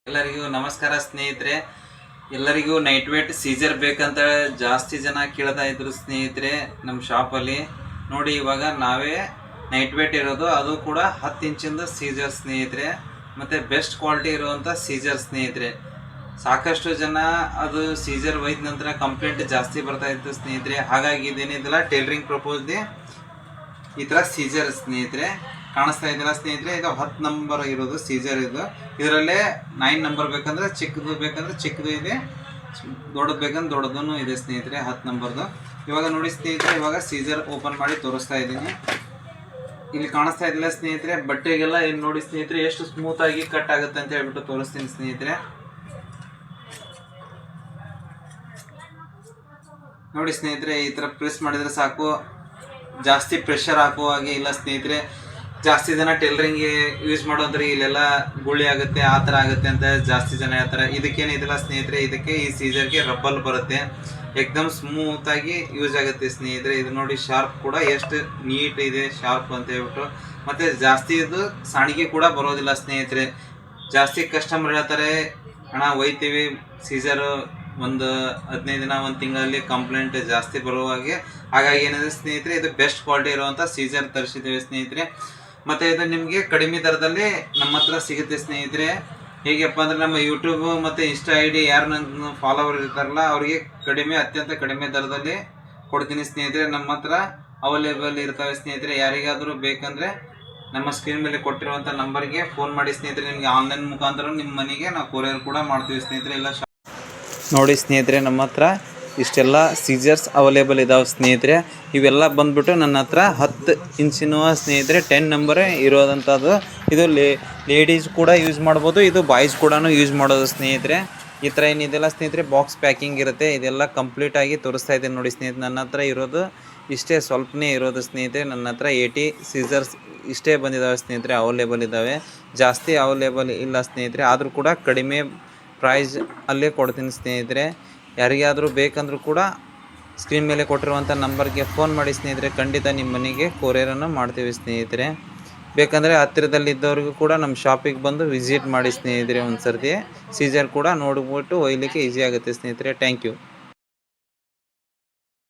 ಎಲ್ಲರಿಗೂ ನಮಸ್ಕಾರ ಸ್ನೇಹಿತರೆ. ಎಲ್ಲರಿಗೂ ನೈಟ್ ವೇಟ್ ಸೀಜರ್ ಬೇಕಂತ ಜಾಸ್ತಿ ಜನ ಕೇಳ್ತಾ ಇದ್ರು ಸ್ನೇಹಿತರೆ. ನಮ್ಮ ಶಾಪಲ್ಲಿ ನೋಡಿ, ಇವಾಗ ನಾವೇ ನೈಟ್ ವೇಟ್ ಇರೋದು, ಅದು ಕೂಡ 10 ಇಂಚಿಂದ ಸೀಜರ್ ಸ್ನೇಹಿತರೆ. ಮತ್ತು ಬೆಸ್ಟ್ ಕ್ವಾಲಿಟಿ ಇರುವಂಥ ಸೀಜರ್ ಸ್ನೇಹಿತರೆ. ಸಾಕಷ್ಟು ಜನ ಅದು ಸೀಜರ್ ಒಯ್ದ ನಂತರ ಕಂಪ್ಲೇಂಟ್ ಜಾಸ್ತಿ ಬರ್ತಾ ಇತ್ತು ಸ್ನೇಹಿತರೆ. ಹಾಗಾಗಿ ಇದೇನಿದೆಲ್ಲ ಟೈಲರಿಂಗ್ ಪ್ರಪೋಸ್ಗೆ ಈ ಥರ ಸೀಜರ್ ಸ್ನೇಹಿತರೆ ಕಾಣಿಸ್ತಾ ಇದೆಯಲ್ಲ ಸ್ನೇಹಿತರೆ, ಇದು 10 ನಂಬರ್ ಇರೋದು ಸೀಜರ್. ಇದರಲ್ಲೇ 9 ನಂಬರ್ ಬೇಕಂದ್ರೆ ಚಿಕ್ಕದು, ಬೇಕಂದ್ರೆ ಚಿಕ್ಕದು ಇದೆ, ದೊಡ್ಡದು ಬೇಕಂದ್ರೆ ದೊಡ್ಡದೂ ಇದೆ ಸ್ನೇಹಿತರೆ, 10 ನಂಬರ್ದು. ಇವಾಗ ನೋಡಿ ಸ್ನೇಹಿತರೆ, ಇವಾಗ ಸೀಜರ್ ಓಪನ್ ಮಾಡಿ ತೋರಿಸ್ತಾ ಇದ್ದೀನಿ. ಇಲ್ಲಿ ಕಾಣಿಸ್ತಾ ಇದ್ದಿಲ್ಲ ಸ್ನೇಹಿತರೆ, ಬಟ್ಟೆಗೆಲ್ಲ ಏನು ನೋಡಿ ಸ್ನೇಹಿತರೆ ಎಷ್ಟು ಸ್ಮೂತಾಗಿ ಕಟ್ ಆಗುತ್ತೆ ಅಂತ ಹೇಳ್ಬಿಟ್ಟು ತೋರಿಸ್ತೀನಿ ಸ್ನೇಹಿತರೆ. ನೋಡಿ ಸ್ನೇಹಿತರೆ, ಈ ಥರ ಪ್ರೆಸ್ ಮಾಡಿದರೆ ಸಾಕು, ಜಾಸ್ತಿ ಪ್ರೆಷರ್ ಹಾಕುವ ಹಾಗೆ ಇಲ್ಲ ಸ್ನೇಹಿತರೆ. ಜಾಸ್ತಿ ಜನ ಟೈಲರಿಂಗ್ಗೆ ಯೂಸ್ ಮಾಡೋದ್ರೆ ಇಲ್ಲೆಲ್ಲ ಗುಳಿ ಆಗುತ್ತೆ, ಆ ಥರ ಆಗುತ್ತೆ ಅಂತ ಜಾಸ್ತಿ ಜನ ಹೇಳ್ತಾರೆ. ಇದಕ್ಕೇನಿದಿಲ್ಲ ಸ್ನೇಹಿತರೆ, ಇದಕ್ಕೆ ಈ ಸೀಜರ್ಗೆ ರಬ್ಬಲ್ ಬರುತ್ತೆ, ಏಕ್ದಮ್ ಸ್ಮೂತಾಗಿ ಯೂಸ್ ಆಗುತ್ತೆ ಸ್ನೇಹಿತರೆ. ಇದು ನೋಡಿ ಶಾರ್ಪ್ ಕೂಡ ಎಷ್ಟು ನೀಟ್ ಇದೆ, ಶಾರ್ಪ್ ಅಂತ ಹೇಳ್ಬಿಟ್ಟು. ಮತ್ತು ಜಾಸ್ತಿ ಇದು ಸಾಣಿಗೆ ಕೂಡ ಬರೋದಿಲ್ಲ ಸ್ನೇಹಿತರೆ. ಜಾಸ್ತಿ ಕಸ್ಟಮರ್ ಹೇಳ್ತಾರೆ, ಹಣ ಒಯ್ತೀವಿ ಸೀಜರು ಒಂದು 15 ದಿನ, ಒಂದು ತಿಂಗಳಲ್ಲಿ ಕಂಪ್ಲೇಂಟ್ ಜಾಸ್ತಿ ಬರುವ ಹಾಗೆ. ಹಾಗಾಗಿ ಏನಿದೆ ಸ್ನೇಹಿತರೆ, ಇದು ಬೆಸ್ಟ್ ಕ್ವಾಲಿಟಿ ಇರುವಂಥ ಸೀಜರ್ ತರಿಸಿದ್ದೇವೆ ಸ್ನೇಹಿತರೆ. ಮತ್ತು ಇದು ನಿಮಗೆ ಕಡಿಮೆ ದರದಲ್ಲಿ ನಮ್ಮ ಹತ್ರ ಸಿಗುತ್ತೆ ಸ್ನೇಹಿತರೆ. ಹೇಗಪ್ಪ ಅಂದರೆ, ನಮ್ಮ ಯೂಟ್ಯೂಬ್ ಮತ್ತು ಇನ್ಸ್ಟಾ ID ಯಾರು ನನ್ನ ಫಾಲೋವರ್ ಇರ್ತಾರಲ್ಲ ಅವರಿಗೆ ಅತ್ಯಂತ ಕಡಿಮೆ ದರದಲ್ಲಿ ಕೊಡ್ತೀನಿ ಸ್ನೇಹಿತರೆ. ನಮ್ಮ ಹತ್ರ ಅವೈಲೇಬಲ್ ಇರ್ತವೆ ಸ್ನೇಹಿತರೆ. ಯಾರಿಗಾದರೂ ಬೇಕಂದರೆ ನಮ್ಮ ಸ್ಕ್ರೀನ್ ಮೇಲೆ ಕೊಟ್ಟಿರುವಂಥ ನಂಬರ್ಗೆ ಫೋನ್ ಮಾಡಿ ಸ್ನೇಹಿತರೆ. ನಿಮಗೆ ಆನ್ಲೈನ್ ಮುಖಾಂತರ ನಿಮ್ಮ ಮನೆಗೆ ನಾವು ಕೊರಿಯರ್ ಕೂಡ ಮಾಡ್ತೀವಿ ಸ್ನೇಹಿತರೆ. ಇಲ್ಲ ನೋಡಿ ಸ್ನೇಹಿತರೆ, ನಮ್ಮ ಹತ್ರ ಇಷ್ಟೆಲ್ಲ ಸೀಜರ್ಸ್ ಅವೈಲೇಬಲ್ ಇದಾವೆ ಸ್ನೇಹಿತರೆ. ಇವೆಲ್ಲ ಬಂದ್ಬಿಟ್ಟು ನನ್ನ ಹತ್ರ 10 ಇಂಚಿನ ಸ್ನೇಹಿತರೆ 10 ನಂಬರೇ ಇರೋದಂಥದ್ದು. ಇದು ಲೇಡೀಸ್ ಕೂಡ ಯೂಸ್ ಮಾಡ್ಬೋದು, ಇದು ಬಾಯ್ಸ್ ಕೂಡ ಯೂಸ್ ಮಾಡೋದು ಸ್ನೇಹಿತರೆ. ಈ ಥರ ಏನಿದೆಲ್ಲ ಸ್ನೇಹಿತರೆ ಬಾಕ್ಸ್ ಪ್ಯಾಕಿಂಗ್ ಇರುತ್ತೆ. ಇದೆಲ್ಲ ಕಂಪ್ಲೀಟಾಗಿ ತೋರಿಸ್ತಾ ಇದ್ದೀನಿ ನೋಡಿ ಸ್ನೇಹಿತರೆ. ನನ್ನ ಹತ್ರ ಇರೋದು ಇಷ್ಟೇ, ಸ್ವಲ್ಪನೇ ಇರೋದು ಸ್ನೇಹಿತರೆ. ನನ್ನ ಹತ್ರ 80 ಸೀಜರ್ಸ್ ಇಷ್ಟೇ ಬಂದಿದ್ದಾವೆ ಸ್ನೇಹಿತರೆ, ಅವೈಲೇಬಲ್ ಇದ್ದಾವೆ. ಜಾಸ್ತಿ ಅವೈಲೇಬಲ್ ಇಲ್ಲ ಸ್ನೇಹಿತರೆ, ಆದರೂ ಕೂಡ ಕಡಿಮೆ ಪ್ರೈಸ್ ಅಲ್ಲೇ ಕೊಡ್ತೀನಿ ಸ್ನೇಹಿತರೆ. ಯಾರಿಗಾದರೂ ಬೇಕಂದ್ರೂ ಕೂಡ ಸ್ಕ್ರೀನ್ ಮೇಲೆ ಕೊಟ್ಟಿರುವಂಥ ನಂಬರ್ಗೆ ಫೋನ್ ಮಾಡಿ ಸ್ನೇಹಿತರೆ. ಖಂಡಿತ ನಿಮ್ಮ ಮನೆಗೆ ಕೊರಿಯರನ್ನು ಮಾಡ್ತೀವಿ ಸ್ನೇಹಿತರೆ. ಬೇಕಂದರೆ ಹತ್ತಿರದಲ್ಲಿದ್ದವ್ರಿಗೂ ಕೂಡ ನಮ್ಮ ಶಾಪಿಗೆ ಬಂದು ವಿಸಿಟ್ ಮಾಡಿ ಸ್ನೇಹಿತರೆ. ಒಂದು ಸರ್ತಿ ಸೀಜರ್ ಕೂಡ ನೋಡ್ಬಿಟ್ಟು ಒಯ್ಯಲಿಕ್ಕೆ ಈಸಿ ಆಗುತ್ತೆ ಸ್ನೇಹಿತರೆ. Thank you.